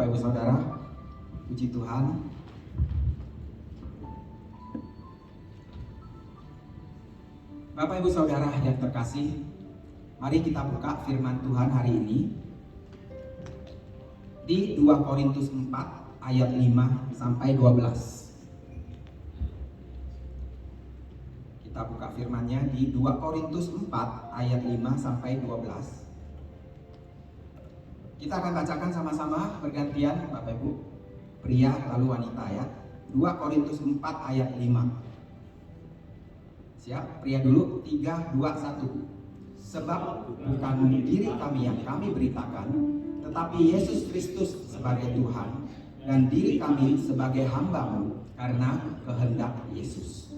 Bapak Ibu Saudara, puji Tuhan. Bapak Ibu Saudara yang terkasih, mari kita buka firman Tuhan hari ini di 2 Korintus 4 ayat 5 sampai 12. Kita buka firman-Nya di 2 Korintus 4 ayat 5 sampai 12. Kita akan bacakan sama-sama bergantian Bapak Ibu, pria lalu wanita ya. 2 Korintus 4 ayat 5. Siap? Pria dulu. 3, 2, 1. Sebab bukan diri kami yang kami beritakan, tetapi Yesus Kristus sebagai Tuhan, dan diri kami sebagai hamba-Mu karena kehendak Yesus.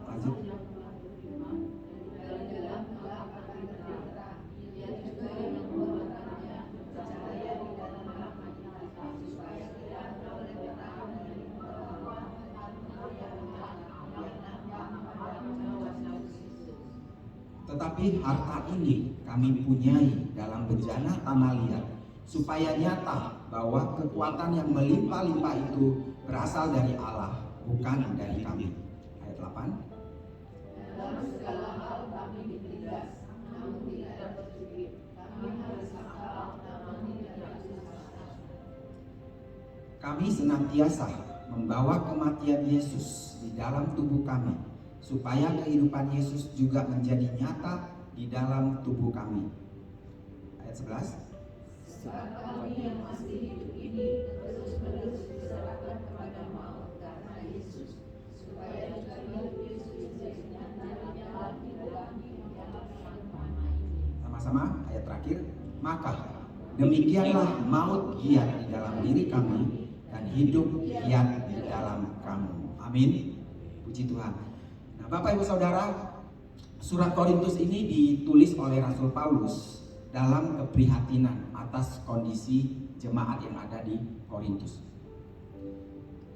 Lanjut. Tetapi harta ini kami punyai dalam bejana tanah liat, supaya nyata bahwa kekuatan yang melimpah-limpah itu berasal dari Allah, bukan dari kami. Ayat 8. Dalam segala hal kami ditindas, namun tidak bersedih. Kami harus sakal, namun tidak susah. Kami senantiasa membawa kematian Yesus di dalam tubuh kami, supaya kehidupan Yesus juga menjadi nyata di dalam tubuh kami. Ayat 11. Sebab kami yang masih hidup ini terus-menerus diserahkan kepada maut karena Yesus, supaya juga hidup Yesus menjadi nyata di dalam hidup kami yang selama ini. Sama-sama ayat terakhir. Maka demikianlah maut giat di dalam diri kami dan hidup giat di dalam kamu. Amin. Puji Tuhan. Bapak Ibu Saudara, surat Korintus ini ditulis oleh Rasul Paulus dalam keprihatinan atas kondisi jemaat yang ada di Korintus,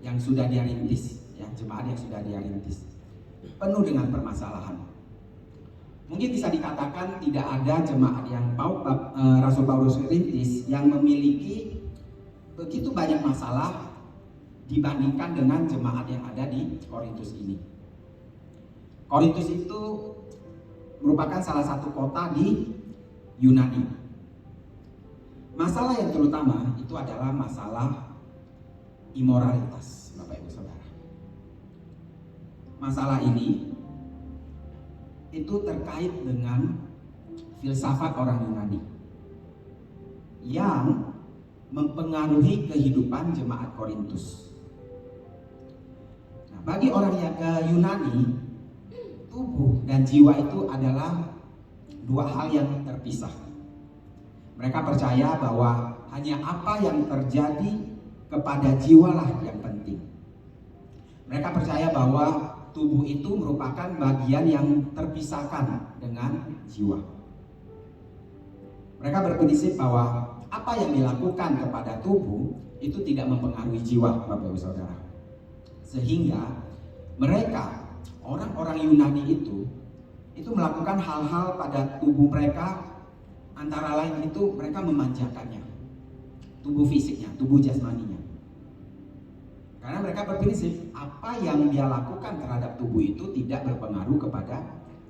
yang sudah dia rintis, ya, jemaat yang sudah dia rintis, penuh dengan permasalahan. Mungkin bisa dikatakan tidak ada jemaat yang Rasul Paulus rintis yang memiliki begitu banyak masalah dibandingkan dengan jemaat yang ada di Korintus ini. Korintus itu merupakan salah satu kota di Yunani. Masalah yang terutama itu adalah masalah imoralitas, Bapak Ibu Saudara. Masalah ini itu terkait dengan filsafat orang Yunani yang mempengaruhi kehidupan jemaat Korintus. Nah, bagi orang yang ke Yunani, tubuh dan jiwa itu adalah dua hal yang terpisah. Mereka percaya bahwa hanya apa yang terjadi kepada jiwalah yang penting. Mereka percaya bahwa tubuh itu merupakan bagian yang terpisahkan dengan jiwa. Mereka berprinsip bahwa apa yang dilakukan kepada tubuh itu tidak mempengaruhi jiwa, Bapak Ibu Saudara. Sehingga mereka, orang-orang Yunani itu melakukan hal-hal pada tubuh mereka, antara lain itu mereka memanjakannya, tubuh fisiknya, tubuh jasmaninya. Karena mereka berprinsip apa yang dia lakukan terhadap tubuh itu tidak berpengaruh kepada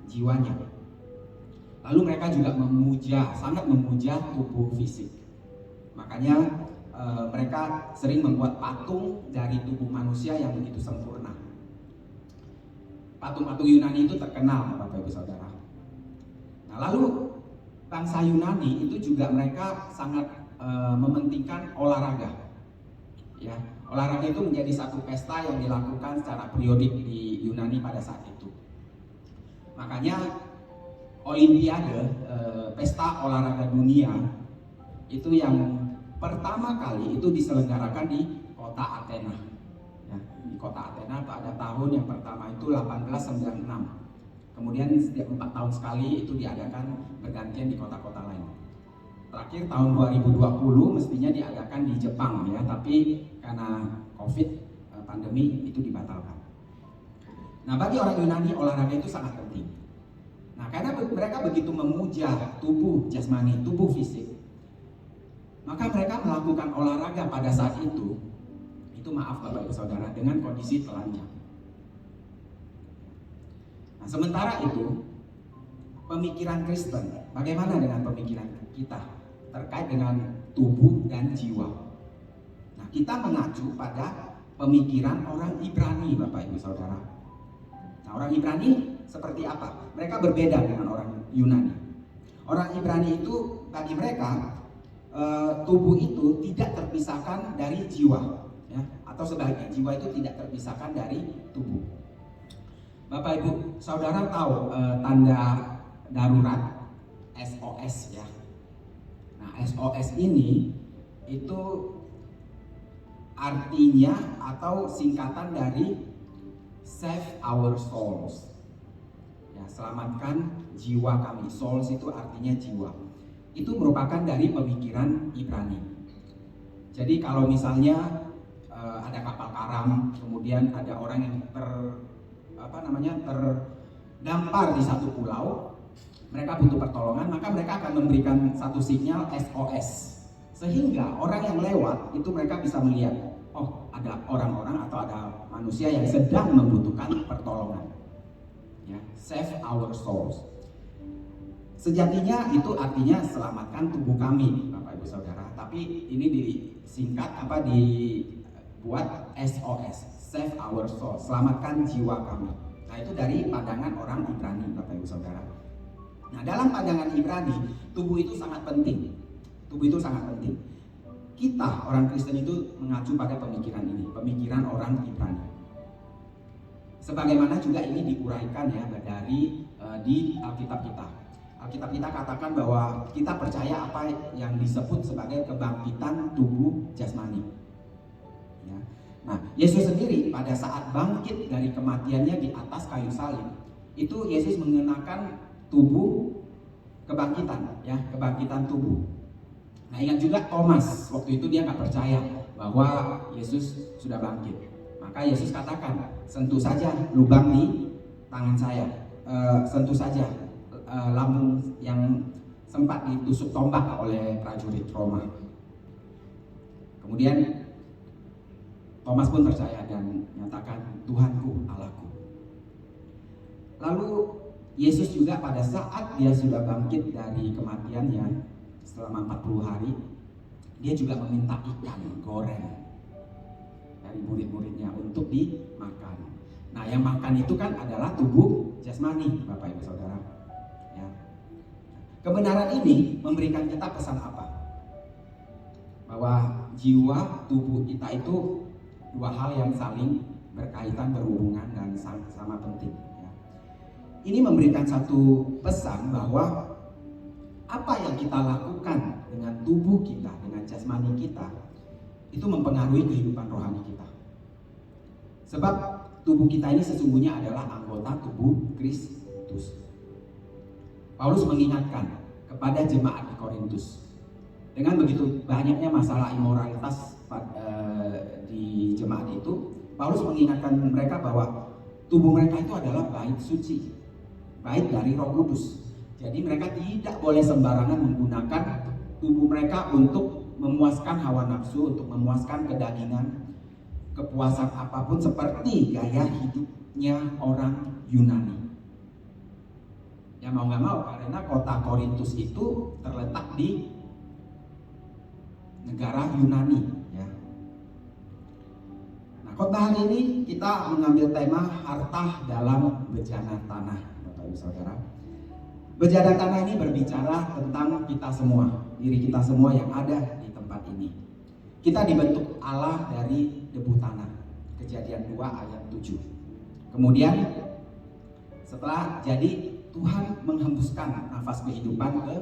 jiwanya. Lalu mereka juga sangat memuja tubuh fisik. Makanya mereka sering membuat patung dari tubuh manusia yang begitu sempurna. Patung-patung Yunani itu terkenal, Bapak Ibu Saudara. Nah, lalu bangsa Yunani itu juga mereka sangat mementingkan olahraga. Ya, olahraga itu menjadi satu pesta yang dilakukan secara periodik di Yunani pada saat itu. Makanya Olimpiade, pesta olahraga dunia itu yang pertama kali itu diselenggarakan di kota Athena. Di kota Athena pada tahun yang pertama itu 1896. Kemudian setiap 4 tahun sekali itu diadakan bergantian di kota-kota lain. Terakhir tahun 2020 mestinya diadakan di Jepang ya, tapi karena Covid pandemi itu dibatalkan. Nah, bagi orang Yunani olahraga itu sangat penting. Nah, karena mereka begitu memuja tubuh jasmani, tubuh fisik, Maka mereka melakukan olahraga pada saat itu maaf Bapak Ibu Saudara, dengan kondisi telanjang. Nah, sementara itu pemikiran Kristen, bagaimana dengan pemikiran kita terkait dengan tubuh dan jiwa? Nah, kita mengacu pada pemikiran orang Ibrani, Bapak Ibu Saudara. Nah, orang Ibrani seperti apa? Mereka berbeda dengan orang Yunani. Orang Ibrani itu, bagi mereka tubuh itu tidak terpisahkan dari jiwa, ya, atau sebaliknya, jiwa itu tidak terpisahkan dari tubuh. Bapak Ibu Saudara tahu tanda darurat SOS, ya. Nah, SOS ini itu artinya atau singkatan dari Save Our Souls. Ya, selamatkan jiwa kami. Souls itu artinya jiwa. Itu merupakan dari pemikiran Ibrani. Jadi kalau misalnya ada kapal karam, kemudian ada orang yang terdampar di satu pulau, mereka butuh pertolongan, maka mereka akan memberikan satu sinyal SOS, sehingga orang yang lewat itu mereka bisa melihat, oh, ada orang-orang atau ada manusia yang sedang membutuhkan pertolongan. Ya, save our souls. Sejatinya itu artinya selamatkan tubuh kami, Bapak Ibu Saudara. Tapi ini disingkat dibuat SOS, save our soul, selamatkan jiwa kami. Nah, itu dari pandangan orang Ibrani, Bapak Ibu Saudara. Nah, dalam pandangan Ibrani, tubuh itu sangat penting. Tubuh itu sangat penting. Kita orang Kristen itu mengacu pada pemikiran ini, pemikiran orang Ibrani. Sebagaimana juga ini diuraikan ya dari di Alkitab kita. Alkitab kita katakan bahwa kita percaya apa yang disebut sebagai kebangkitan tubuh jasmani. Ya. Nah, Yesus sendiri pada saat bangkit dari kematiannya di atas kayu salib, itu Yesus mengenakan tubuh kebangkitan, ya, kebangkitan tubuh. Nah, ingat juga Thomas, waktu itu dia nggak percaya bahwa Yesus sudah bangkit. Maka Yesus katakan, sentuh saja lubang di tangan saya, sentuh saja lambung yang sempat ditusuk tombak oleh prajurit Roma. Kemudian Thomas pun percaya dan menyatakan, Tuhanku, Allahku. Lalu Yesus juga pada saat dia sudah bangkit dari kematiannya selama 40 hari, dia juga meminta ikan goreng dari murid-muridnya untuk dimakan. Nah, yang makan itu kan adalah tubuh jasmani, Bapak Ibu Saudara. Ya. Kebenaran ini memberikan kita pesan apa? Bahwa jiwa, tubuh kita itu dua hal yang saling berkaitan, berhubungan, dan sama penting. Ya. Ini memberikan satu pesan bahwa apa yang kita lakukan dengan tubuh kita, dengan jasmani kita, itu mempengaruhi kehidupan rohani kita. Sebab tubuh kita ini sesungguhnya adalah anggota tubuh Kristus. Paulus mengingatkan kepada jemaat di Korintus, dengan begitu banyaknya masalah imoralitas di jemaat itu, Paulus mengingatkan mereka bahwa tubuh mereka itu adalah bait suci, bait dari Roh Kudus. Jadi mereka tidak boleh sembarangan menggunakan tubuh mereka untuk memuaskan hawa nafsu, untuk memuaskan kedagingan, kepuasan apapun seperti gaya hidupnya orang Yunani. Ya mau nggak mau, karena kota Korintus itu terletak di negara Yunani. Ya. Nah, khotbah hari ini kita mengambil tema harta dalam bejana tanah, Bapak Ibu Saudara. Bejana tanah ini berbicara tentang kita semua, diri kita semua yang ada di tempat ini. Kita dibentuk Allah dari debu tanah. Kejadian 2 ayat 7. Kemudian setelah jadi, Tuhan menghembuskan nafas kehidupan ke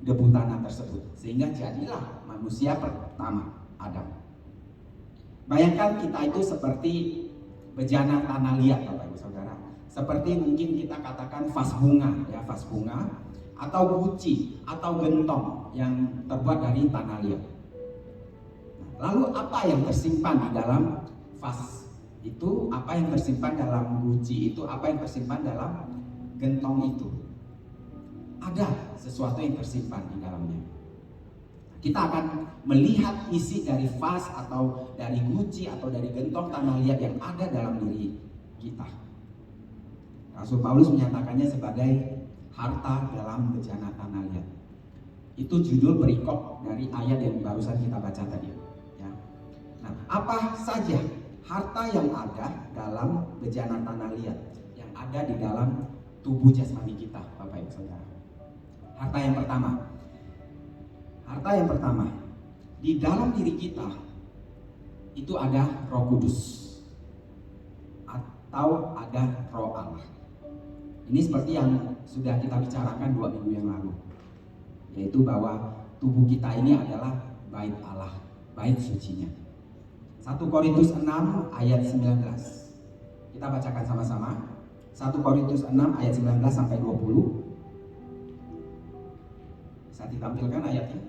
debu tanah tersebut, sehingga jadilah manusia pertama, Adam. Bayangkan kita itu seperti bejana tanah liat, Bapak Ibu Saudara. Seperti mungkin kita katakan vas bunga, ya, vas bunga, atau guci, atau gentong yang terbuat dari tanah liat. Lalu apa yang tersimpan di dalam vas itu, apa yang tersimpan dalam guci itu, apa yang tersimpan dalam gentong itu? Ada sesuatu yang tersimpan di dalamnya. Kita akan melihat isi dari vas atau dari guci atau dari gentong tanah liat yang ada dalam diri kita. Rasul Paulus menyatakannya sebagai harta dalam bejana tanah liat. Itu judul perikop dari ayat yang barusan kita baca tadi. Ya. Nah, apa saja harta yang ada dalam bejana tanah liat, yang ada di dalam tubuh jasmani kita, Bapak Ibu Saudara? Harta yang pertama, di dalam diri kita itu ada Roh Kudus atau ada Roh Allah. Ini seperti yang sudah kita bicarakan 2 minggu yang lalu, yaitu bahwa tubuh kita ini adalah bait Allah, bait sucinya. 1 Korintus 6 ayat 19. Kita bacakan sama-sama. 1 Korintus 6 ayat 19 sampai 20. Bisa ditampilkan ayatnya?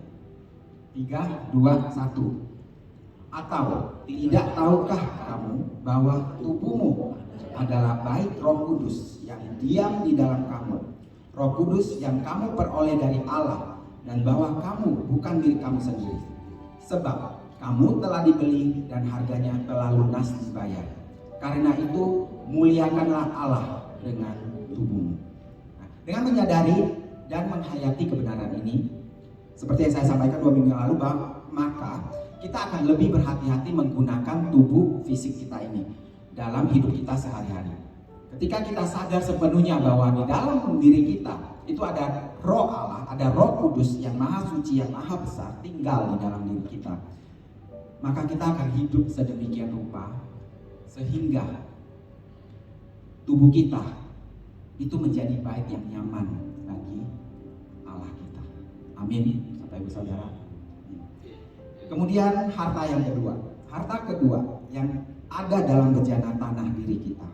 3, 2, 1. Atau tidak tahukah kamu bahwa tubuhmu adalah bait Roh Kudus yang diam di dalam kamu, Roh Kudus yang kamu peroleh dari Allah, dan bahwa kamu bukan diri kamu sendiri, sebab kamu telah dibeli dan harganya telah lunas dibayar. Karena itu muliakanlah Allah dengan tubuhmu. Nah, dengan menyadari dan menghayati kebenaran ini, seperti yang saya sampaikan 2 minggu yang lalu, maka kita akan lebih berhati-hati menggunakan tubuh fisik kita ini dalam hidup kita sehari-hari. Ketika kita sadar sepenuhnya bahwa di dalam diri kita itu ada Roh Allah, ada Roh Kudus yang maha suci, yang maha besar tinggal di dalam diri kita, maka kita akan hidup sedemikian rupa sehingga tubuh kita itu menjadi bait yang nyaman bagi Allah kita. Amin, Bapak Ibu Saudara. Kemudian harta yang kedua yang ada dalam bejana tanah diri kita.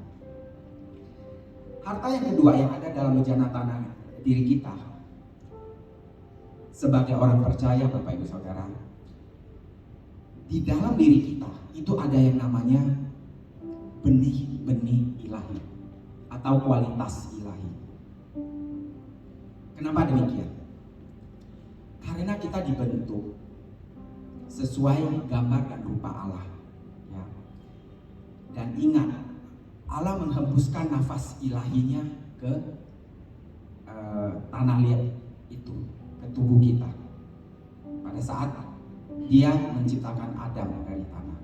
Harta yang kedua yang ada dalam bejana tanah diri kita sebagai orang percaya, Bapak Ibu Saudara, di dalam diri kita itu ada yang namanya benih-benih ilahi atau kualitas ilahi. Kenapa demikian? Karena kita dibentuk sesuai gambar dan rupa Allah, ya. Dan ingat, Allah menghembuskan nafas ilahinya ke tanah liat itu, ke tubuh kita pada saat Dia menciptakan Adam dari tanah.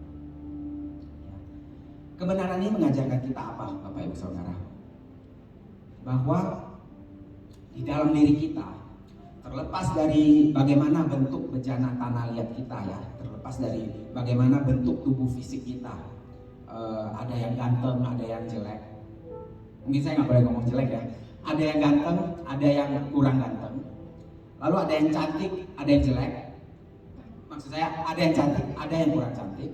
Kebenaran ini mengajarkan kita apa, Bapak Ibu Saudara? Bahwa di dalam diri kita, terlepas dari bagaimana bentuk bejana tanah liat kita, ya, terlepas dari bagaimana bentuk tubuh fisik kita, ada yang ganteng, ada yang jelek. Mungkin saya nggak boleh ngomong jelek, ya. Ada yang ganteng, ada yang kurang ganteng. Lalu ada yang cantik, ada yang jelek. Maksud saya ada yang cantik, ada yang kurang cantik.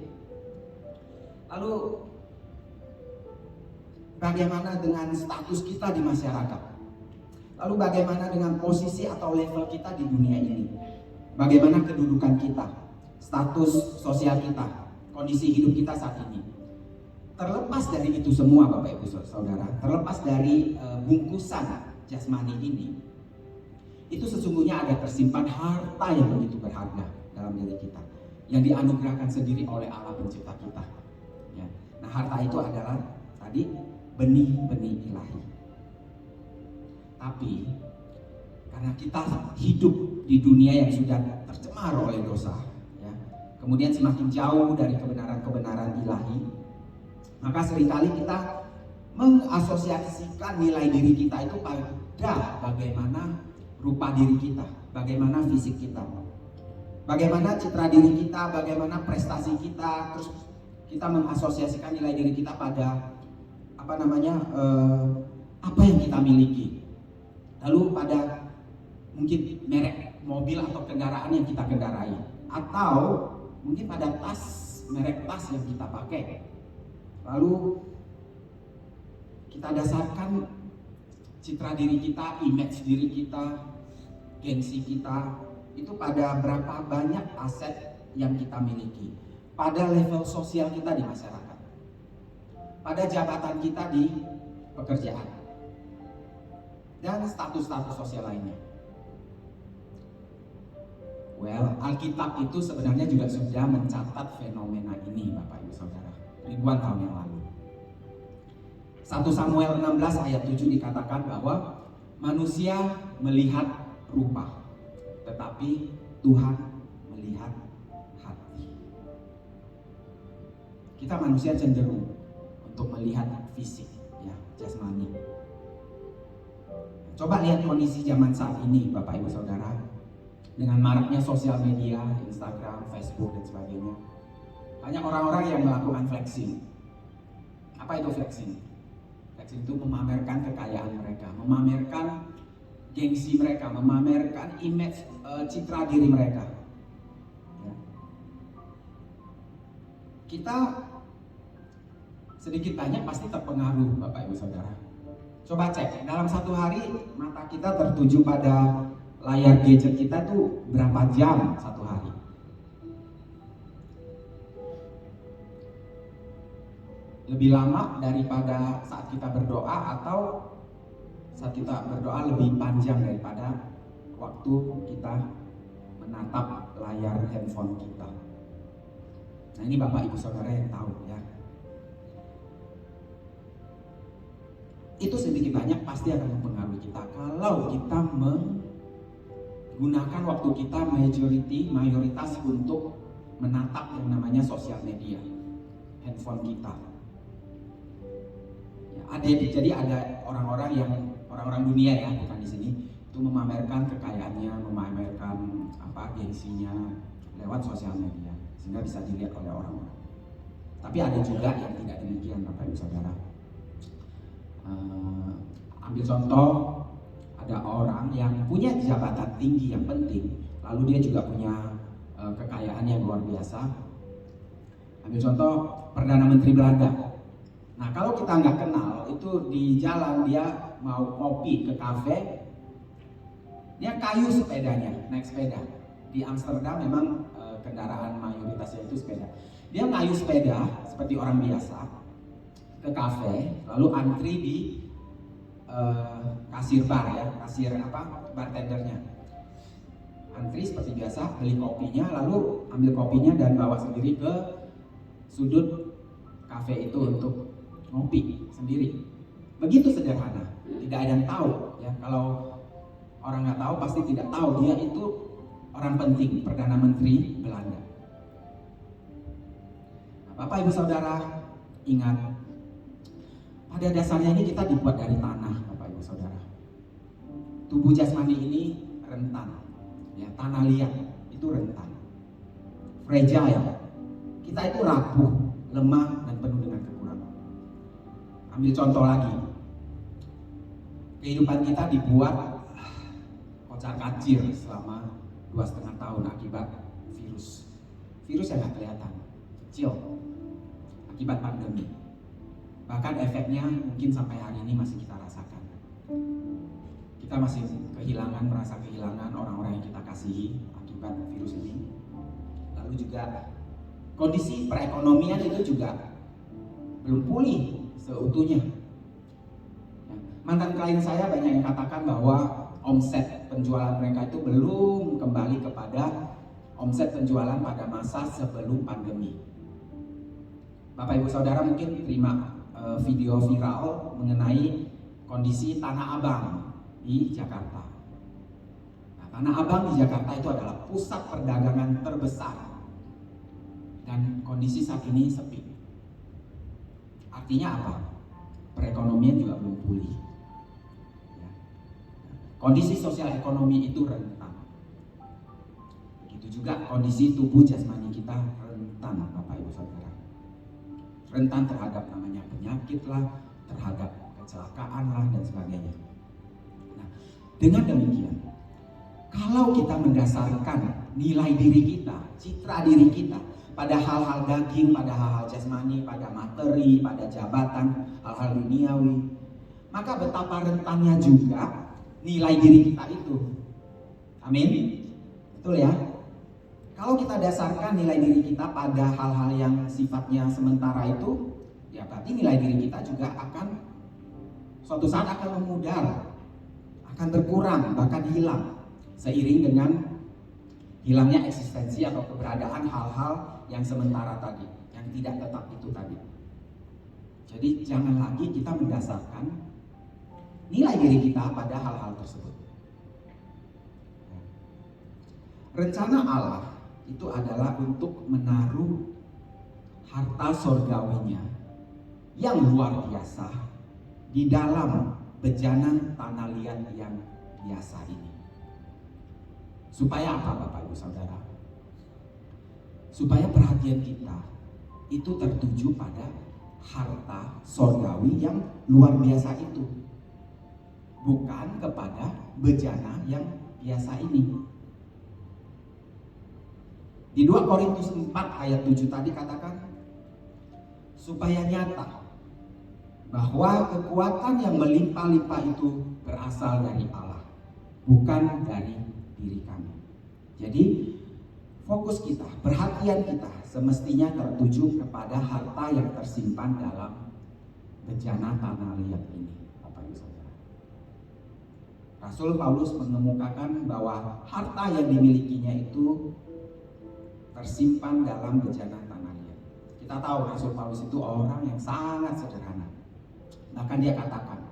Lalu bagaimana dengan status kita di masyarakat? Lalu bagaimana dengan posisi atau level kita di dunia ini? Bagaimana kedudukan kita, status sosial kita, kondisi hidup kita saat ini? Terlepas dari itu semua, Bapak Ibu Saudara, terlepas dari bungkusan jasmani ini, itu sesungguhnya ada tersimpan harta yang begitu berharga dalam diri kita, yang dianugerahkan sendiri oleh Allah pencipta kita, ya. Nah, harta itu adalah tadi benih-benih ilahi. Tapi karena kita hidup di dunia yang sudah tercemar oleh dosa, ya, kemudian semakin jauh dari kebenaran-kebenaran ilahi, maka seringkali kita mengasosiasikan nilai diri kita itu pada bagaimana rupa diri kita, bagaimana fisik kita, bagaimana citra diri kita, bagaimana prestasi kita. Terus kita mengasosiasikan nilai diri kita pada apa yang kita miliki. Lalu pada mungkin merek mobil atau kendaraan yang kita kendarai, atau mungkin pada merek tas yang kita pakai. Lalu kita dasarkan citra diri kita, image diri kita, gengsi kita itu pada berapa banyak aset yang kita miliki, pada level sosial kita di masyarakat, pada jabatan kita di pekerjaan, dan status-status sosial lainnya. Well, Alkitab itu sebenarnya juga sudah mencatat fenomena ini, Bapak Ibu Saudara, ribuan tahun yang lalu. 1 Samuel 16 ayat 7 dikatakan bahwa manusia melihat rupa, tetapi Tuhan melihat hati. Kita manusia cenderung untuk melihat fisik, ya, jasmani. Coba lihat kondisi zaman saat ini, Bapak Ibu Saudara, dengan maraknya sosial media, Instagram, Facebook, dan sebagainya. Banyak orang-orang yang melakukan flexing. Apa itu flexing? Flexing itu memamerkan kekayaan mereka, memamerkan gengsi mereka, memamerkan image, citra diri mereka. Ya. Kita sedikit banyak pasti terpengaruh, Bapak Ibu Saudara. Coba cek, dalam satu hari mata kita tertuju pada layar gadget kita tuh berapa jam satu hari? Lebih lama daripada saat kita berdoa, atau saat kita berdoa lebih panjang daripada waktu kita menatap layar handphone kita? Nah, ini Bapak Ibu Saudara yang tahu, ya. Itu sedikit banyak pasti akan mempengaruhi kita kalau kita menggunakan waktu kita mayoritas untuk menatap yang namanya sosial media, handphone kita. Ya, jadi ada orang-orang dunia, ya, bukan di sini, itu memamerkan kekayaannya, memamerkan gengsinya lewat sosial media sehingga bisa dilihat oleh orang-orang. Tapi ada juga yang tidak demikian, Bapak Ibu Saudara. Ambil contoh, ada orang yang punya jabatan tinggi yang penting, lalu dia juga punya kekayaan yang luar biasa. Ambil contoh Perdana Menteri Belanda. Nah, kalau kita nggak kenal, itu di jalan dia mau kopi ke kafe, dia kayu sepedanya, naik sepeda. Di Amsterdam memang kendaraan mayoritasnya itu sepeda. Dia kayu sepeda seperti orang biasa ke kafe, lalu antri di kasir bar, ya, bartendernya. Antri seperti biasa, beli kopinya, lalu ambil kopinya dan bawa sendiri ke sudut kafe itu untuk ngopi sendiri. Begitu sederhana, tidak ada yang tahu, ya. Kalau orang nggak tahu pasti tidak tahu dia itu orang penting, Perdana Menteri Belanda. Nah, Bapak Ibu Saudara, ingat, pada dasarnya ini kita dibuat dari tanah, Bapak Ibu Saudara. Tubuh jasmani ini rentan, ya, tanah liat itu rentan, fragile. Kita itu rapuh, lemah, dan penuh dengan kekurangan. Ambil contoh lagi, kehidupan kita dibuat kocar-kacir selama 2,5 tahun akibat virus yang nggak kelihatan, kecil, akibat pandemi. Bahkan efeknya mungkin sampai hari ini masih kita rasakan. Kita masih merasa kehilangan orang-orang yang kita kasihi akibat virus ini. Lalu juga kondisi perekonomian itu juga belum pulih seutuhnya. Mantan klien saya banyak yang katakan bahwa omset penjualan mereka itu belum kembali kepada omset penjualan pada masa sebelum pandemi. Bapak Ibu Saudara mungkin terima video viral mengenai kondisi Tanah Abang di Jakarta. Nah, Tanah Abang di Jakarta itu adalah pusat perdagangan terbesar, dan kondisi saat ini sepi. Artinya apa? Perekonomian juga belum pulih. Ya. Kondisi sosial ekonomi itu rentan. Begitu juga kondisi tubuh jasmani kita rentan, Bapak Ibu Saudara. Rentan terhadap namanya penyakit lah, terhadap kecelakaan lah, dan sebagainya. Nah, dengan demikian, kalau kita mendasarkan nilai diri kita, citra diri kita pada hal-hal daging, pada hal-hal jasmani, pada materi, pada jabatan, hal-hal duniawi, maka betapa rentannya juga nilai diri kita itu. Amin? Betul ya? Kalau kita dasarkan nilai diri kita pada hal-hal yang sifatnya sementara itu, ya berarti nilai diri kita juga akan suatu saat akan memudar, akan berkurang, bahkan hilang seiring dengan hilangnya eksistensi atau keberadaan hal-hal yang sementara tadi, yang tidak tetap itu tadi. Jadi jangan lagi kita mendasarkan nilai diri kita pada hal-hal tersebut. Rencana Allah itu adalah untuk menaruh harta sorgawinya yang luar biasa di dalam bejana tanah liat yang biasa ini. Supaya apa Bapak Ibu Saudara? Supaya perhatian kita itu tertuju pada harta sorgawi yang luar biasa itu, bukan kepada bejana yang biasa ini. Di 2 Korintus 4 ayat 7 tadi katakan, supaya nyata bahwa kekuatan yang melimpah-limpah itu berasal dari Allah, bukan dari diri kami. Jadi fokus kita, perhatian kita semestinya tertuju kepada harta yang tersimpan dalam bejana tanah liat ini, Bapak Ibu Saudara. Rasul Paulus mengemukakan bahwa harta yang dimilikinya itu tersimpan dalam bejana tanah liat. Kita tahu Rasul Paulus itu orang yang sangat sederhana. Bahkan dia katakan,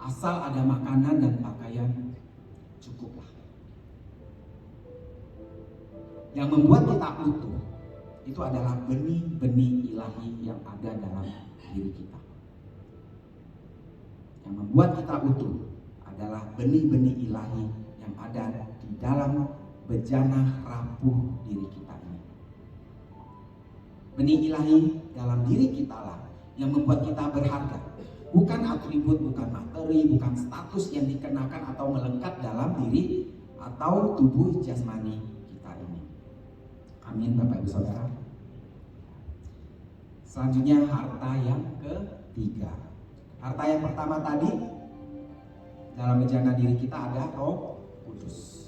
asal ada makanan dan pakaian, cukuplah. Yang membuat kita utuh itu adalah benih-benih ilahi yang ada dalam diri kita. Yang membuat kita utuh adalah benih-benih ilahi yang ada di dalam bejana rapuh diri kita ini. Benih ilahi dalam diri kita lah yang membuat kita berharga. Bukan atribut, bukan materi, bukan status yang dikenakan atau melekat dalam diri atau tubuh jasmani kita ini. Amin Bapak Ibu Saudara. Selanjutnya harta yang ketiga. Harta yang pertama tadi, dalam bejana diri kita ada Roh Kudus.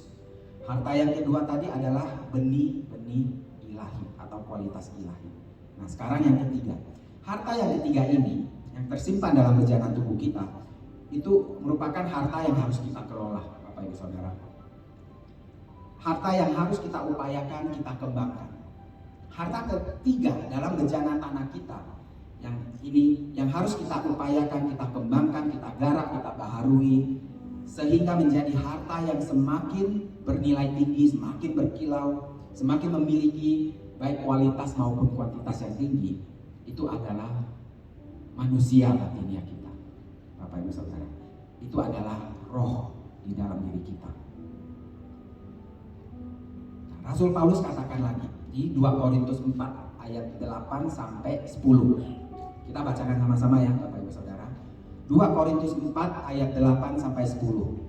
Harta yang kedua tadi adalah benih-benih ilahi atau kualitas ilahi. Nah sekarang yang ketiga. Harta yang ketiga ini yang tersimpan dalam bejana tubuh kita itu merupakan harta yang harus kita kelola, Bapak Ibu Saudara. Harta yang harus kita upayakan, kita kembangkan. Harta ketiga dalam bejana tanah kita yang ini yang harus kita upayakan, kita kembangkan, kita garap, kita baharui sehingga menjadi harta yang semakin bernilai tinggi, semakin berkilau, semakin memiliki baik kualitas maupun kuantitas yang tinggi. Itu adalah manusia batinnya kita, Bapak Ibu Saudara. Itu adalah roh di dalam diri kita. Nah, Rasul Paulus katakan lagi di 2 Korintus 4 ayat 8 sampai 10. Kita bacakan sama-sama ya Bapak Ibu Saudara. 2 Korintus 4 ayat 8 sampai 10.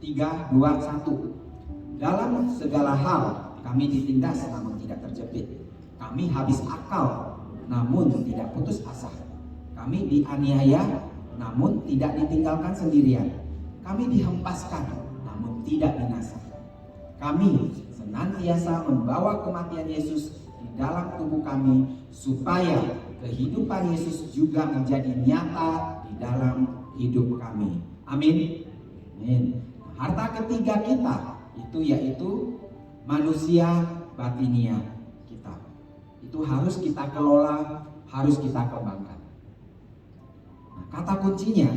3, 2, 1. Dalam segala hal kami ditindas namun tidak terjepit. Kami habis akal namun tidak putus asa. Kami dianiaya namun tidak ditinggalkan sendirian. Kami dihempaskan namun tidak binasa. Kami senantiasa membawa kematian Yesus di dalam tubuh kami supaya kehidupan Yesus juga menjadi nyata di dalam hidup kami. Amin. Amin. Harta ketiga kita itu yaitu manusia batinia kita. Itu harus kita kelola, harus kita kembangkan. Nah, kata kuncinya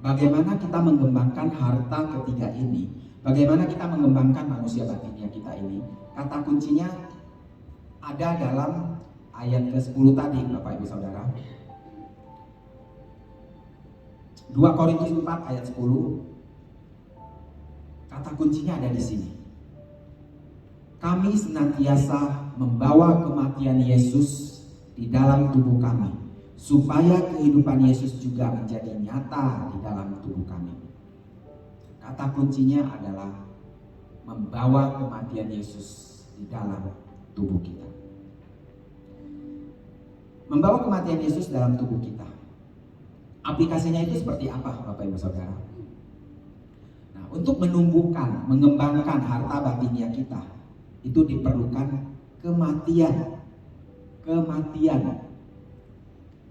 bagaimana kita mengembangkan harta ketiga ini, bagaimana kita mengembangkan manusia batinia kita ini. Kata kuncinya ada dalam ayat ke-10 tadi Bapak Ibu Saudara. 2 Korintus 4 ayat 10. Kata kuncinya ada di sini. Kami senantiasa membawa kematian Yesus di dalam tubuh kami, supaya kehidupan Yesus juga menjadi nyata di dalam tubuh kami. Kata kuncinya adalah membawa kematian Yesus di dalam tubuh kita. Membawa kematian Yesus dalam tubuh kita. Aplikasinya itu seperti apa Bapak Ibu Saudara? Nah, untuk menumbuhkan, mengembangkan harta batinia kita, itu diperlukan kematian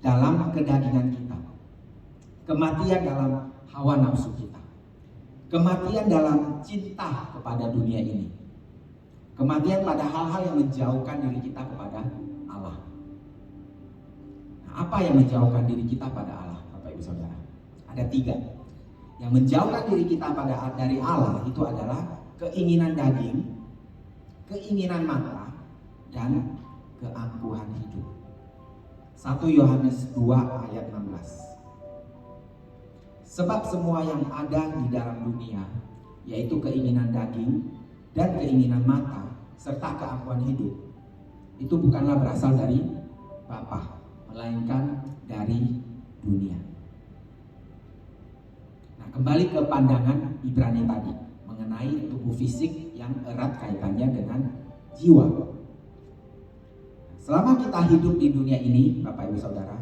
dalam kedagingan kita, kematian dalam hawa nafsu kita, Kematian dalam cinta kepada dunia ini. Kematian pada hal-hal yang menjauhkan diri kita kepada Allah. Nah, apa yang menjauhkan diri kita pada Allah, Bapak Ibu Saudara? Ada 3. Yang menjauhkan diri kita dari Allah itu adalah keinginan daging, keinginan mata, dan keangkuhan hidup. 1 Yohanes 2 ayat 16. Sebab semua yang ada di dalam dunia, yaitu keinginan daging dan keinginan mata serta keangkuhan hidup, itu bukanlah berasal dari Bapa, melainkan dari dunia. Nah, kembali ke pandangan Ibrani tadi mengenai tubuh fisik yang erat kaitannya dengan jiwa. Selama kita hidup di dunia ini, Bapak Ibu Saudara,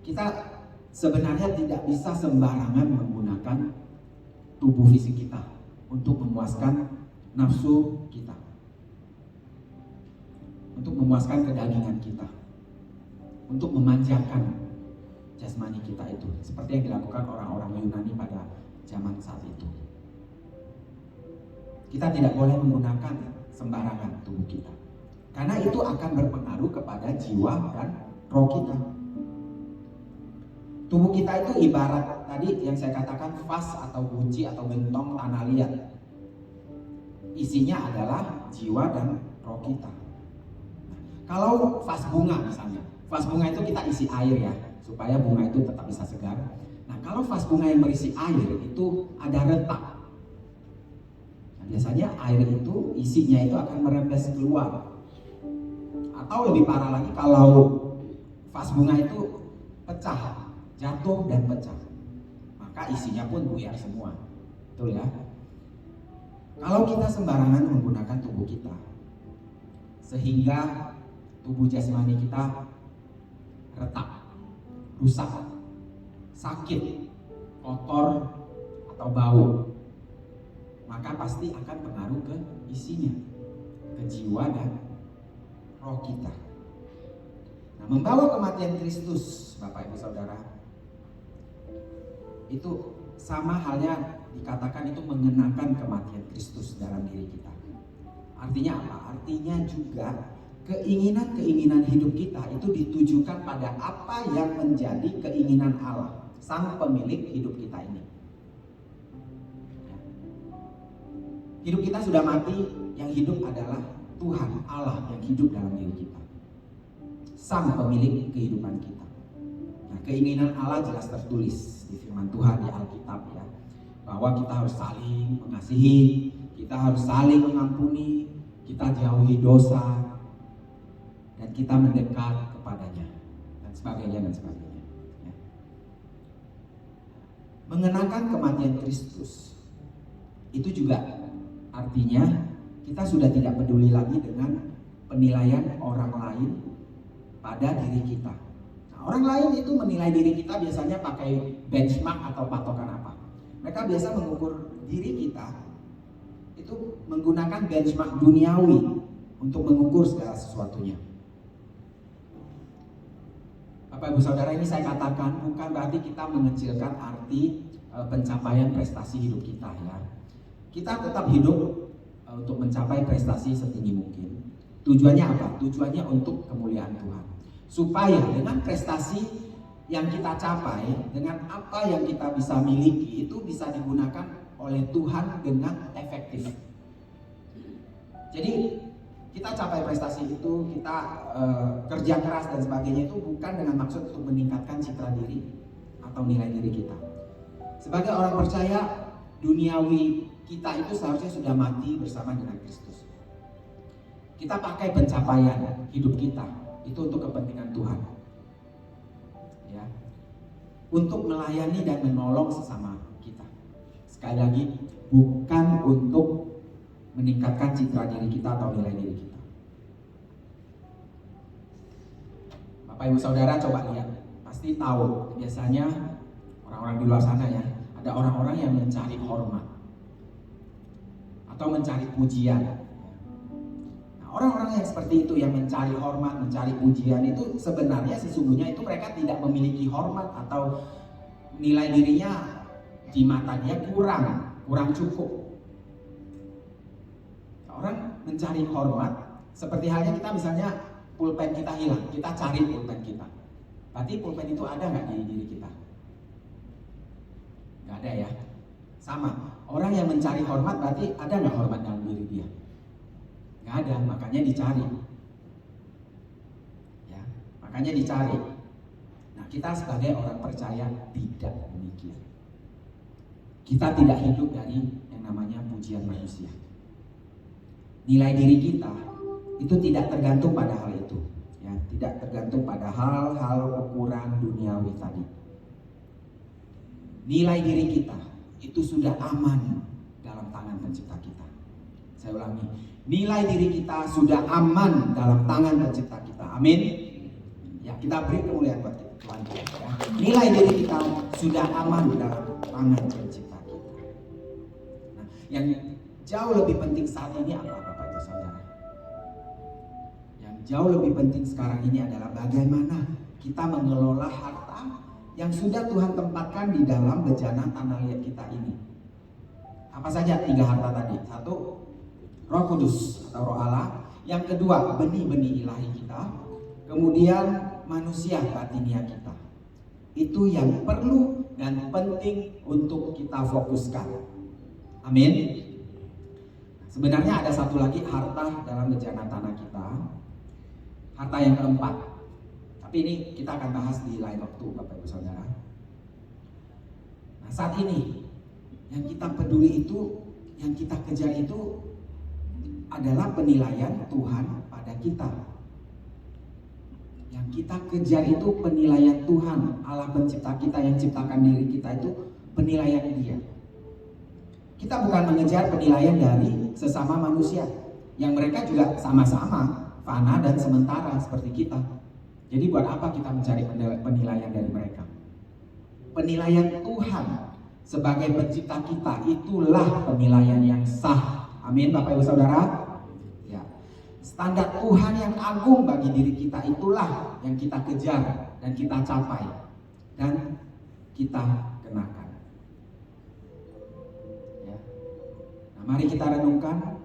kita sebenarnya tidak bisa sembarangan menggunakan tubuh fisik kita untuk memuaskan nafsu kita, untuk memuaskan kedagingan kita, untuk memanjakan jasmani kita itu, seperti yang dilakukan orang-orang Yunani pada zaman saat itu. Kita tidak boleh menggunakan sembarangan tubuh kita, karena itu akan berpengaruh kepada jiwa dan roh kita. Tubuh kita itu ibarat tadi yang saya katakan vas atau guci atau gentong tanah liat. Isinya adalah jiwa dan roh kita. Kalau vas bunga misalnya, vas bunga itu kita isi air ya, supaya bunga itu tetap bisa segar. Nah, kalau vas bunga yang berisi air itu ada retak. Nah, biasanya air itu isinya itu akan merembes keluar. Atau lebih parah lagi kalau vas bunga itu pecah, jatuh dan pecah, maka isinya pun buyar semua. Betul ya? Kalau kita sembarangan menggunakan tubuh kita, sehingga tubuh jasmani kita retak, rusak, sakit, kotor, atau bau, maka pasti akan pengaruh ke isinya, ke jiwa dan roh kita. Nah, membawa kematian Kristus, Bapak Ibu Saudara, itu sama halnya dikatakan itu mengenakan kematian Kristus dalam diri kita. Artinya apa? Artinya juga keinginan-keinginan hidup kita itu ditujukan pada apa yang menjadi keinginan Allah, Sang Pemilik hidup kita ini. Hidup kita sudah mati, yang hidup adalah Tuhan Allah yang hidup dalam diri kita, Sang Pemilik kehidupan kita. Nah, keinginan Allah jelas tertulis di firman Tuhan di Alkitab ya, bahwa kita harus saling mengasihi, kita harus saling mengampuni, kita jauhi dosa, dan kita mendekat kepadanya, dan sebagainya dan sebagainya. Ya. Mengenakan kematian Kristus itu juga artinya kita sudah tidak peduli lagi dengan penilaian orang lain pada diri kita. Orang lain itu menilai diri kita biasanya pakai benchmark atau patokan apa. Mereka biasa mengukur diri kita itu menggunakan benchmark duniawi untuk mengukur segala sesuatunya. Bapak Ibu Saudara, ini saya katakan bukan berarti kita mengecilkan arti pencapaian prestasi hidup kita ya. Kita tetap hidup untuk mencapai prestasi setinggi mungkin. Tujuannya apa? Tujuannya untuk kemuliaan Tuhan. Supaya dengan prestasi yang kita capai, dengan apa yang kita bisa miliki, itu bisa digunakan oleh Tuhan dengan efektif. Jadi kita capai prestasi itu, kita kerja keras dan sebagainya itu bukan dengan maksud untuk meningkatkan citra diri atau nilai diri kita. Sebagai orang percaya, duniawi kita itu seharusnya sudah mati bersama dengan Kristus. Kita pakai pencapaian hidup kita itu untuk kepentingan Tuhan, ya, untuk melayani dan menolong sesama kita. Sekali lagi, bukan untuk meningkatkan citra diri kita atau nilai diri kita. Bapak Ibu Saudara coba lihat, pasti tahu biasanya orang-orang di luar sana ya, ada orang-orang yang mencari hormat atau mencari pujian. Orang-orang yang seperti itu, yang mencari hormat, mencari pujian, itu sebenarnya sesungguhnya itu mereka tidak memiliki hormat atau nilai dirinya di mata dia kurang. kurang cukup. Orang mencari hormat seperti halnya kita misalnya pulpen kita hilang, kita cari pulpen kita. Berarti pulpen itu ada nggak di diri kita? Nggak ada ya. Sama, orang yang mencari hormat berarti ada nggak hormat dalam diri dia? Nggak ada, makanya dicari. Ya, makanya dicari. Nah, kita sebagai orang percaya tidak demikian. Kita tidak hidup dari yang namanya pujian manusia. Nilai diri kita itu tidak tergantung pada hal itu, ya, tidak tergantung pada hal-hal ukuran duniawi tadi. Nilai diri kita itu sudah aman dalam tangan pencipta kita. Saya ulangi, nilai diri kita sudah aman dalam tangan pencipta kita. Amin. Ya, kita beri kemuliaan buat Tuhan. Ya. Nilai diri kita sudah aman dalam tangan pencipta kita. Nah, yang jauh lebih penting saat ini apa Bapak Ibu Saudara? Yang jauh lebih penting sekarang ini adalah bagaimana kita mengelola harta yang sudah Tuhan tempatkan di dalam bejana tanah liat kita ini. Apa saja 3 harta tadi? 1, Roh Kudus atau Roh Allah. Yang kedua, benih-benih ilahi kita. Kemudian manusia batinia kita. Itu yang perlu dan penting untuk kita fokuskan. Amin. Sebenarnya ada satu lagi harta dalam bejana tanah kita. Harta yang keempat. Tapi ini kita akan bahas di lain waktu Bapak Ibu Saudara. Nah, saat ini yang kita peduli itu, yang kita kejar itu adalah penilaian Tuhan pada kita. Yang kita kejar itu penilaian Tuhan, Allah pencipta kita yang ciptakan diri kita itu penilaian Dia. Kita bukan mengejar penilaian dari sesama manusia yang mereka juga sama-sama fana dan sementara seperti kita. Jadi buat apa kita mencari penilaian dari mereka? Penilaian Tuhan sebagai pencipta kita itulah penilaian yang sah. Amin Bapak Ibu Saudara. Ya. Standar Tuhan yang agung bagi diri kita itulah yang kita kejar dan kita capai dan kita kenakan. Ya. Nah, mari kita renungkan,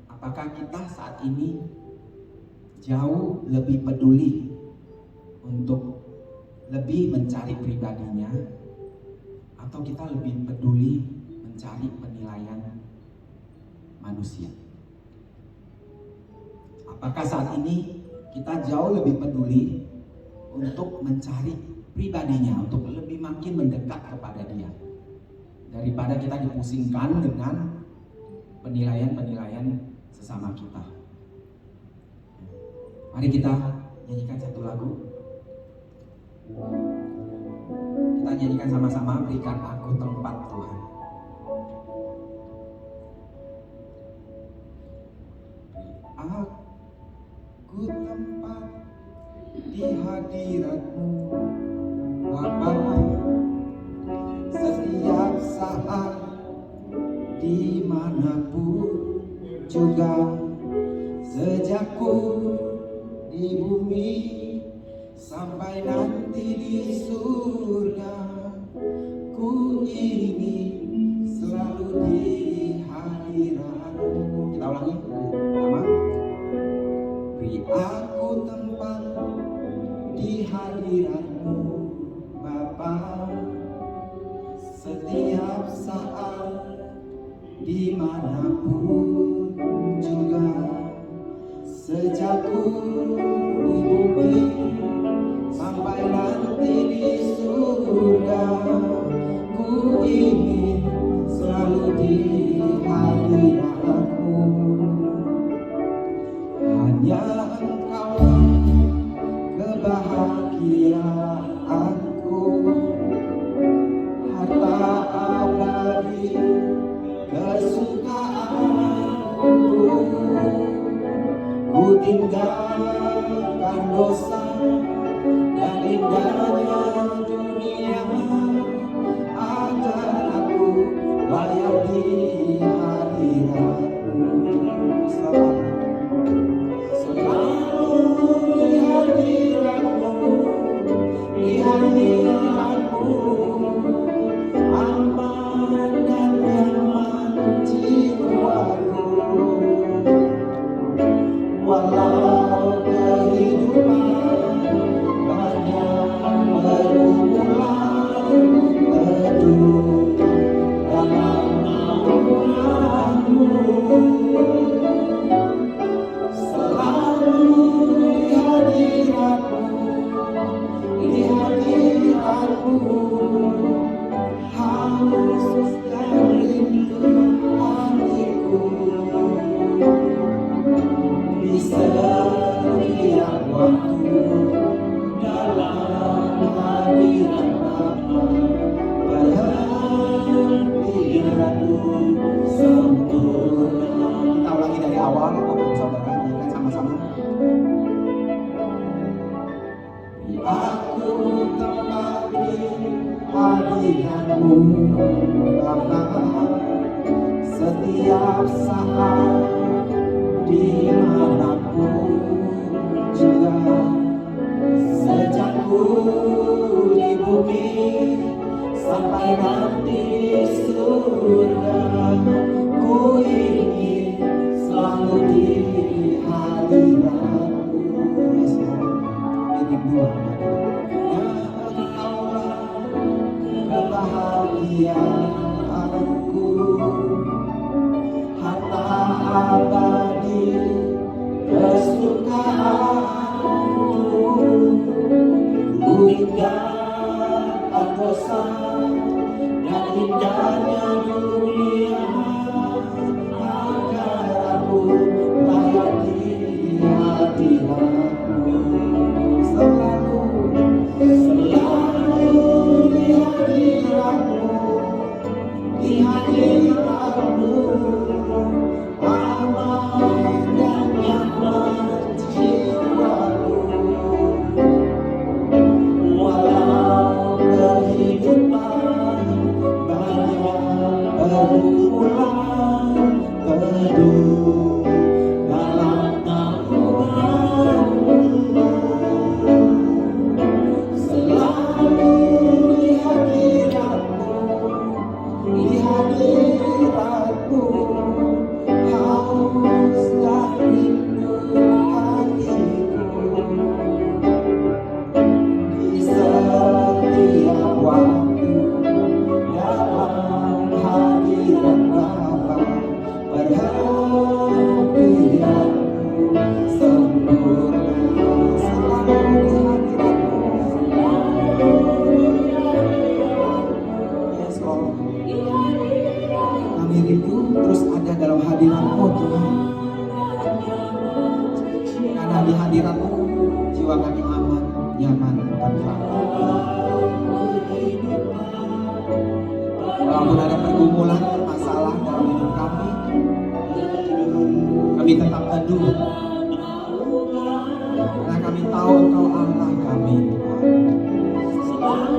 apakah kita saat ini jauh lebih peduli untuk lebih mencari pribadinya, atau kita lebih peduli mencari penilaian manusia? Apakah saat ini kita jauh lebih peduli untuk mencari pribadinya, untuk lebih makin mendekat kepada Dia, daripada kita dipusingkan dengan penilaian-penilaian sesama kita? Mari kita nyanyikan satu lagu. Kita nyanyikan sama-sama, berikan aku tempat Tuhan. Aku tempat di hadirat-Mu, Bapa, setiap saat, dimanapun juga, sejak ku di bumi sampai nanti di surga, ku ingin selalu di hadirat-Mu. Kita ulangi pertama. Beri aku tempat di hadirat-Mu, Bapa, setiap saat, dimanapun juga, sejak ku di bumi sampai nanti di surga, ku ingin selalu di hadirat-Mu. Hanya Engkau kebahagiaanku, harta abadi kesukaanku. Ku tinggalkan dosa dan indahnya dunia, agar aku layak di hadirat-Mu. Selalu di hadirat-Mu, di hadirat-Mu, aman awal, Bapak Saudara, nyanyikan sama-sama. Aku tempati hadirat-Mu Bapa, setiap saat dimanapun juga, sejak ku di bumi sampai nanti surga, ku ingin selalu di hadirat-Mu. Yes, Lord. Kami rindu hadirat-Mu. Engkaulah kebahagiaanku, harta abadi kesukaanku, ku tinggalkan dosa dan indahnya dunia, agar aku layak di hadirat-Mu. Selalu di hadirat-Mu, di hadirat-Mu, aman dan nyaman jiwaku. Walau kehidupan banyak berulang teduh dalam naungan-Mu, selalu di hadirat-Mu, di hadirat-Mu, haus dan rindu hatiku. Di setiap waktu dalam hadirat Bapa, perhatian-Mu sempurna. Selalu di hadirat-Mu. Yes, Lord. Kami rindu terus ada dalam hadirat-Mu, Tuhan. Karena di hadirat-Mu jiwa kami aman, nyaman, tentram. Walaupun ada pergumulan, masalah dalam hidup kami tetap teduh. Karena kami tahu Engkau Allah kami, Tuhan.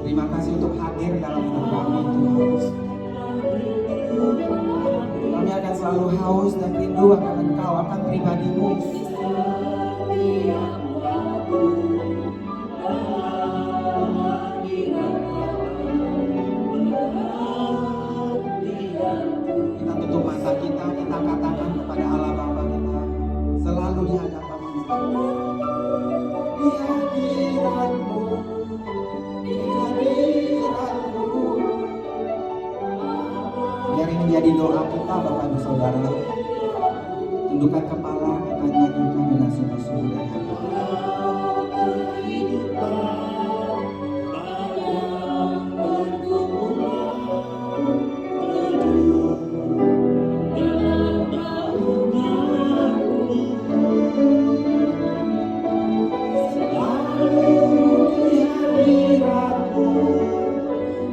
Terima kasih untuk hadir dalam hidup kami, Tuhan. Kami akan selalu haus dan rindu akan Engkau, akan pribadi-Mu. Kita tutup mata kita katakan kepada Allah Bapa kita, selalu di hadapan-Mu. Di hadirat-Mu, di hadirat-Mu. Biar ini menjadi doa kita, Bapak Ibu Saudara. Tundukkan kepala, kita nyanyikan dengan sungguh-sungguh dari hati.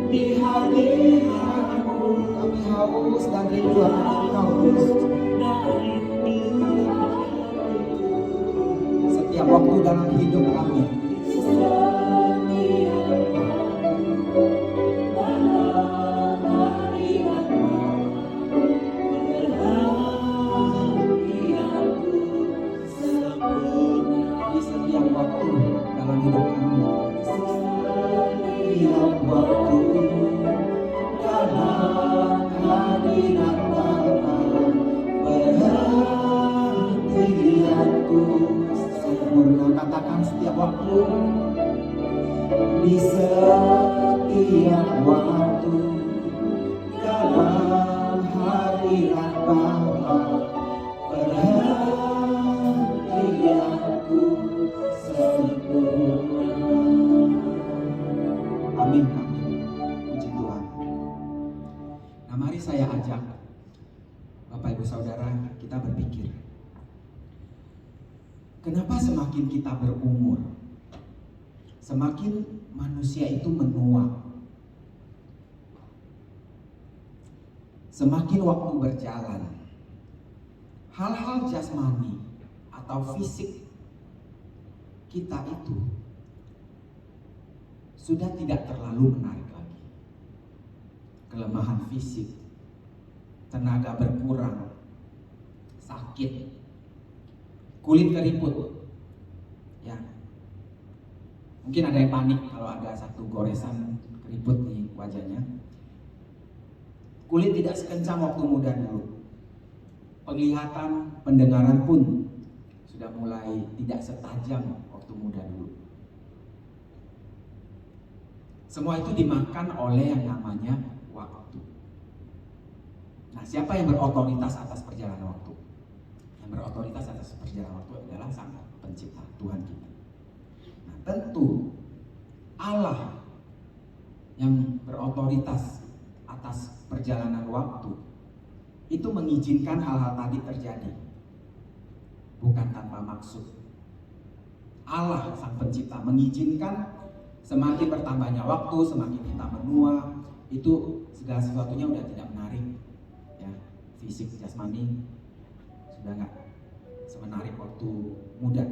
Di hadirat-Mu, kami haus dan rindu akan Engkau, Tuhan. Setiap waktu dalam hidup kami, di setiap waktu dalam hidup kami, setiap waktu dalam hadirat Bapa, perhatianku sempurna. Katakan setiap waktu, di setiap waktu dalam hadirat Bapa, perhatianku sempurna. Amin, amin. Puji Tuhan. Nah, mari saya ajak Bapak Ibu Saudara kita berpikir, kenapa semakin kita berumur, semakin manusia itu menua? semakin waktu berjalan, hal-hal jasmani atau fisik kita itu sudah tidak terlalu menarik lagi. Kelemahan fisik, tenaga berkurang, sakit, kulit keriput. Ya, mungkin ada yang panik kalau ada satu goresan keriput di wajahnya. Kulit tidak sekencang waktu muda dulu. Penglihatan, pendengaran pun sudah mulai tidak setajam waktu muda dulu. Semua itu dimakan oleh yang namanya waktu. Nah, siapa yang berotoritas atas perjalanan waktu? Yang berotoritas atas perjalanan waktu adalah Sang Pencipta, Tuhan kita. Nah, tentu Allah yang berotoritas atas perjalanan waktu itu mengizinkan hal-hal tadi terjadi, bukan tanpa maksud. Allah Sang Pencipta mengizinkan semakin bertambahnya waktu, semakin kita menua, itu segala sesuatunya udah tidak menarik, ya, fisik jasmani sudah nggak semenarik waktu muda.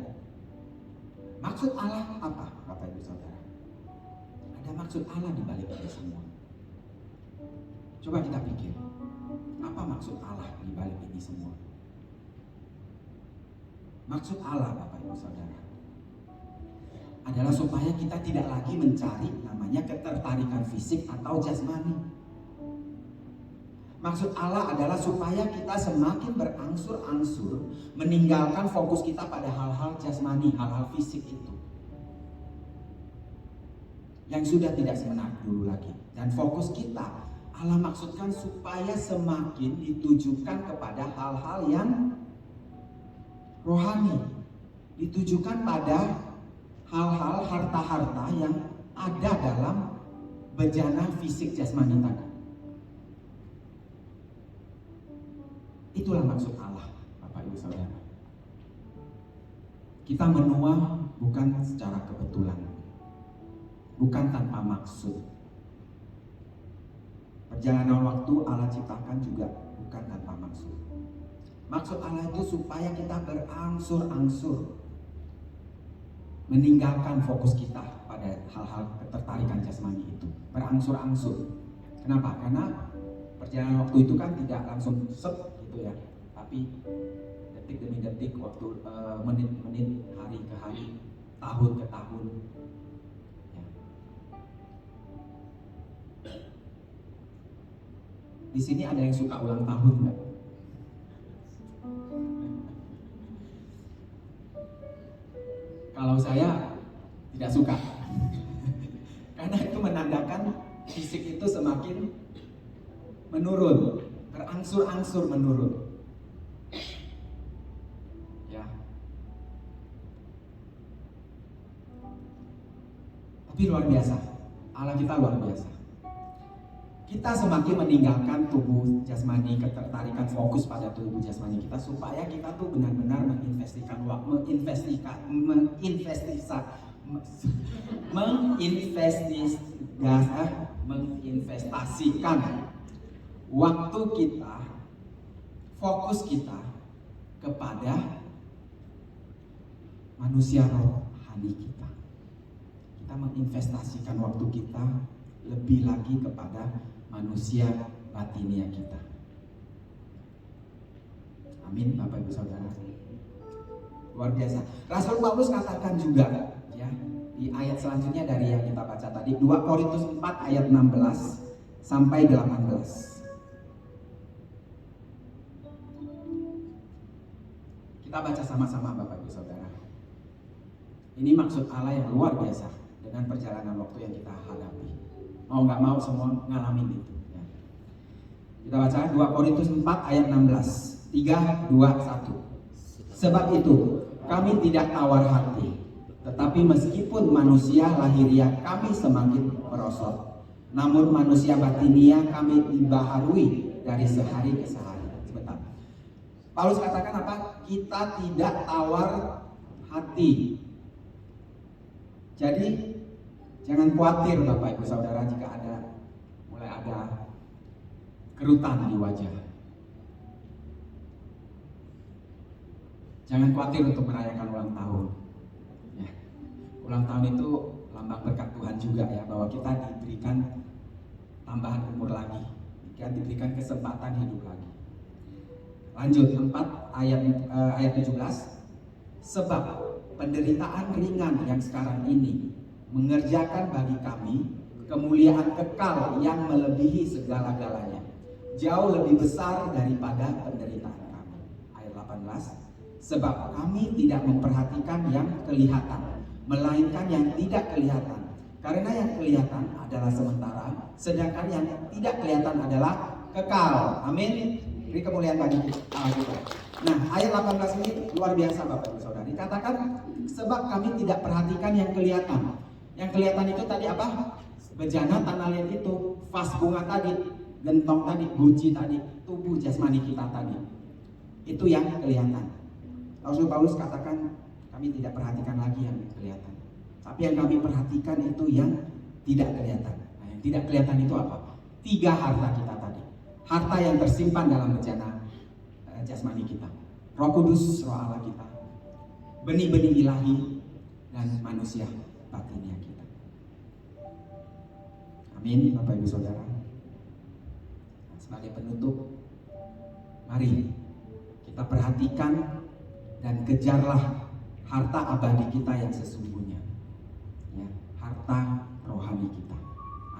Maksud Allah apa, Bapak Ibu Saudara? Ada maksud Allah di balik itu semua. Coba kita pikir, apa maksud Allah di balik ini semua? Maksud Allah, Bapak Ibu Saudara, adalah supaya kita tidak lagi mencari namanya ketertarikan fisik atau jasmani. Maksud Allah adalah supaya kita semakin berangsur-angsur meninggalkan fokus kita pada hal-hal jasmani, hal-hal fisik itu yang sudah tidak semenarik dulu lagi. Dan fokus kita Allah maksudkan supaya semakin ditujukan kepada hal-hal yang rohani, ditujukan pada hal-hal harta-harta yang ada dalam bejana fisik jasmani tadi. Itulah maksud Allah, Bapak Ibu Saudara. Kita menua bukan secara kebetulan, bukan tanpa maksud. Perjalanan waktu Allah ciptakan juga bukan tanpa maksud. Maksud Allah itu supaya kita berangsur-angsur meninggalkan fokus kita pada hal-hal ketertarikan jasmani itu. Berangsur-angsur. Kenapa? Karena perjalanan waktu itu kan tidak langsung set gitu ya, tapi detik demi detik, waktu menit-menit, hari ke hari, tahun ke tahun. Ya. Di sini ada yang suka ulang tahun nggak? Kalau saya tidak suka, karena itu menandakan fisik itu semakin menurun, berangsur-angsur menurun. Ya. Tapi luar biasa, Allah kita luar biasa. Kita semakin meninggalkan tubuh jasmani, ketertarikan fokus pada tubuh jasmani kita, supaya kita tuh benar-benar menginvestasikan waktu kita, fokus kita kepada manusia rohani kita. Kita menginvestasikan waktu kita lebih lagi kepada manusia batinia kita. Amin, Bapak Ibu Saudara. Luar biasa. Rasul Paulus katakan juga, ya, di ayat selanjutnya dari yang kita baca tadi, 2 Korintus 4 ayat 16 sampai 18. Kita baca sama-sama, Bapak Ibu Saudara. Ini maksud Allah yang luar biasa dengan perjalanan waktu yang kita hadapi. Mau nggak mau semua ngalamin itu, ya. Kita baca 2 Korintus 4 ayat 16. 3, 2, 1. Sebab itu kami tidak tawar hati, tetapi meskipun manusia lahiriah kami semakin merosot, namun manusia batinia kami dibaharui dari sehari ke sehari. Sebentar. Paulus katakan apa? Kita tidak tawar hati. Jadi jangan khawatir Bapak Ibu Saudara jika mulai ada kerutan di wajah. Jangan khawatir untuk merayakan ulang tahun. Ya. Ulang tahun itu lambang berkat Tuhan juga ya, bahwa kita diberikan tambahan umur lagi, kita diberikan kesempatan hidup lagi. Lanjut 4 ayat 17. Sebab penderitaan ringan yang sekarang ini mengerjakan bagi kami kemuliaan kekal yang melebihi segala-galanya, jauh lebih besar daripada penderitaan kami. Ayat 18. Sebab kami tidak memperhatikan yang kelihatan, melainkan yang tidak kelihatan. Karena yang kelihatan adalah sementara, sedangkan yang tidak kelihatan adalah kekal. Amin. Beri kemuliaan bagi kita. Nah, ayat 18 ini luar biasa Bapak Ibu Saudara. Dikatakan sebab kami tidak perhatikan yang kelihatan. Yang kelihatan itu tadi apa? Bejana tanah liat itu, vas bunga tadi, gentong tadi, guci tadi, tubuh jasmani kita tadi. Itu yang kelihatan. Rasul Paulus katakan kami tidak perhatikan lagi yang kelihatan, tapi yang kami perhatikan itu yang tidak kelihatan. Nah, yang tidak kelihatan itu apa? 3 harta kita tadi. Harta yang tersimpan dalam bejana jasmani kita, Roh Kudus, Roh Allah kita, benih-benih ilahi, dan manusia batinnya kita. Amin, Bapak Ibu Saudara. Nah, sebagai penutup, mari kita perhatikan dan kejarlah harta abadi kita yang sesungguhnya, ya, harta rohani kita.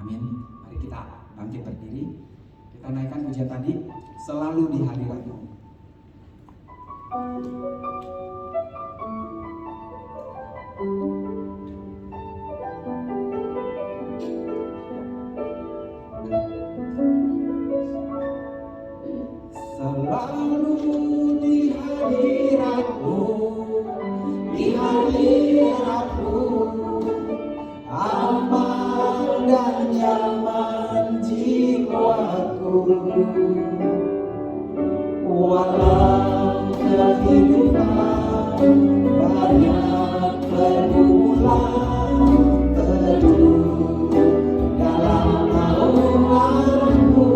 Amin. Mari kita bangkit berdiri, kita naikkan pujian tadi, selalu di hadirat-Mu. Selalu di hadirat-Mu, di hadirat-Mu, aman dan nyaman jiwaku. Walau kehidupan banyak pergumulan, teduh dalam naungan-Mu.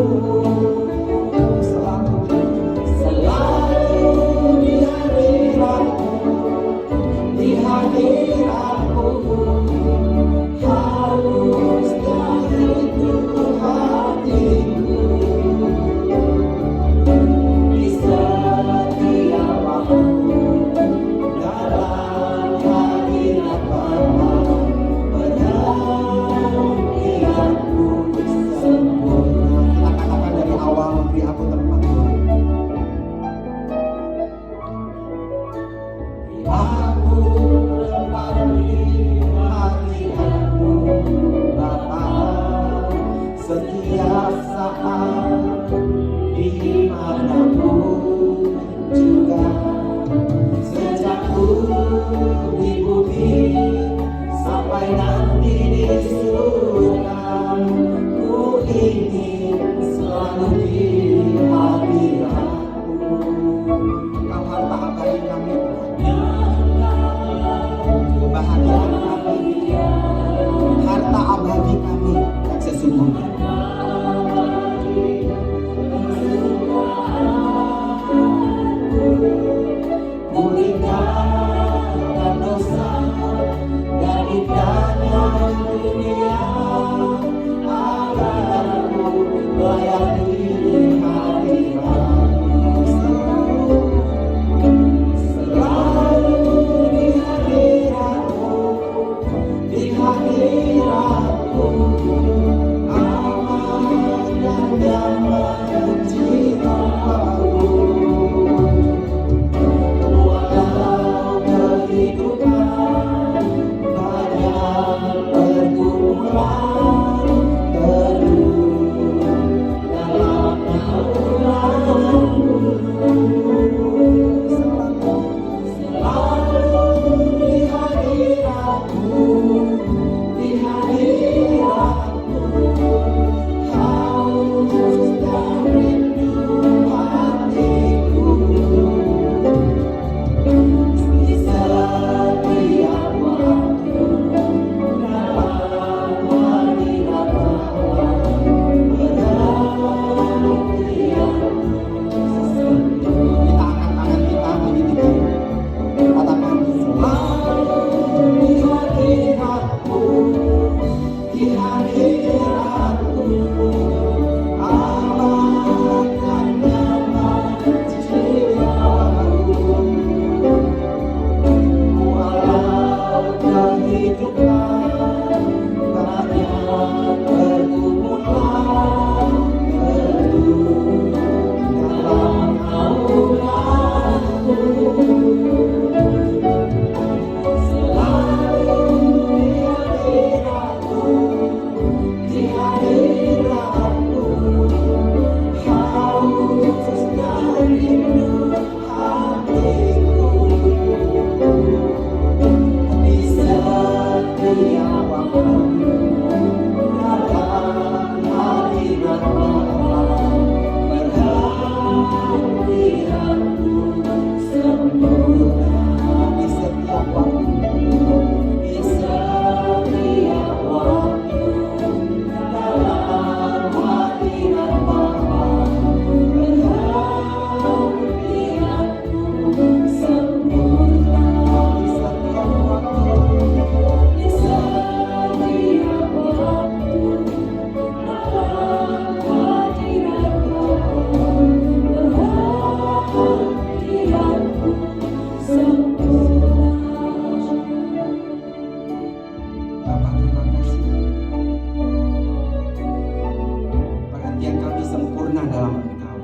sederhana dalam Engkau.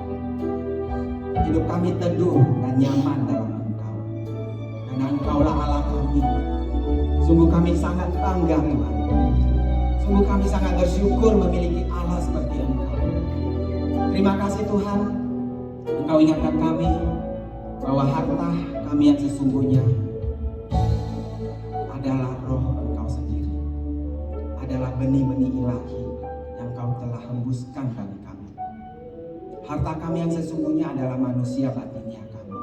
Hidup kami teduh dan nyaman dalam Engkau, karena Engkaulah Allah kami. Sungguh kami sangat bangga Tuhan. Sungguh kami sangat bersyukur memiliki Allah seperti Engkau. Terima kasih Tuhan, Engkau ingatkan kami bahwa harta kami yang sesungguhnya adalah roh Engkau sendiri, adalah benih-benih ilahi yang Engkau telah hembuskan bagi kami. Harta kami yang sesungguhnya adalah manusia batinnya kami.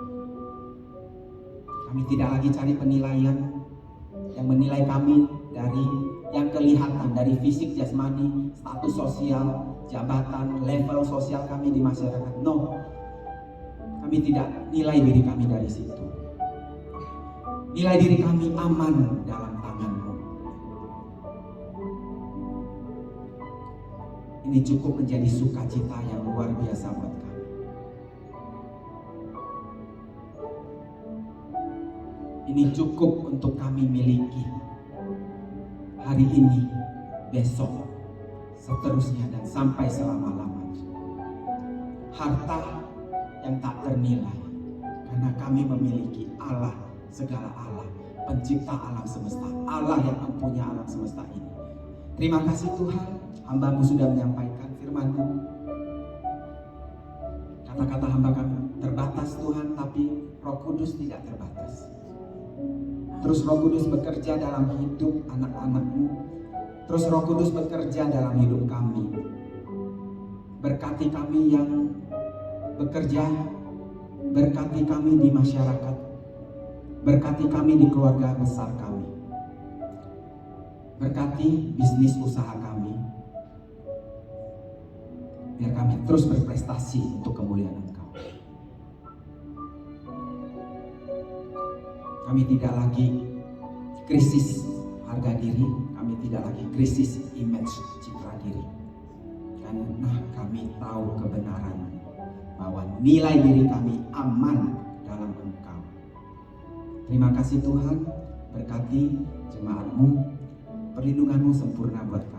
Kami tidak lagi cari penilaian yang menilai kami dari yang kelihatan, dari fisik, jasmani, status sosial, jabatan, level sosial kami di masyarakat. No, kami tidak nilai diri kami dari situ. Nilai diri kami aman dalam tangan-Mu. Ini cukup menjadi sukacita yang luar biasa buat kami. Ini cukup untuk kami miliki hari ini, besok, seterusnya, dan sampai selama-lamanya. Harta yang tak ternilai, karena kami memiliki Allah, segala Allah, pencipta alam semesta, Allah yang mempunyai alam semesta ini. Terima kasih Tuhan, hamba-Mu sudah menyampaikan firman-Mu. Kata-kata hamba kami terbatas Tuhan, tapi Roh Kudus tidak terbatas. Terus Roh Kudus bekerja dalam hidup anak-anak-Mu. Terus Roh Kudus bekerja dalam hidup kami. Berkati kami yang bekerja, berkati kami di masyarakat, berkati kami di keluarga besar kami, berkati bisnis usaha kami, biar kami terus berprestasi untuk kemuliaan Engkau. Kami tidak lagi krisis harga diri, kami tidak lagi krisis image citra diri, karena kami tahu kebenaran bahwa nilai diri kami aman dalam Engkau. Terima kasih Tuhan, berkati jemaat-Mu, perlindungan-Mu sempurna buat kami.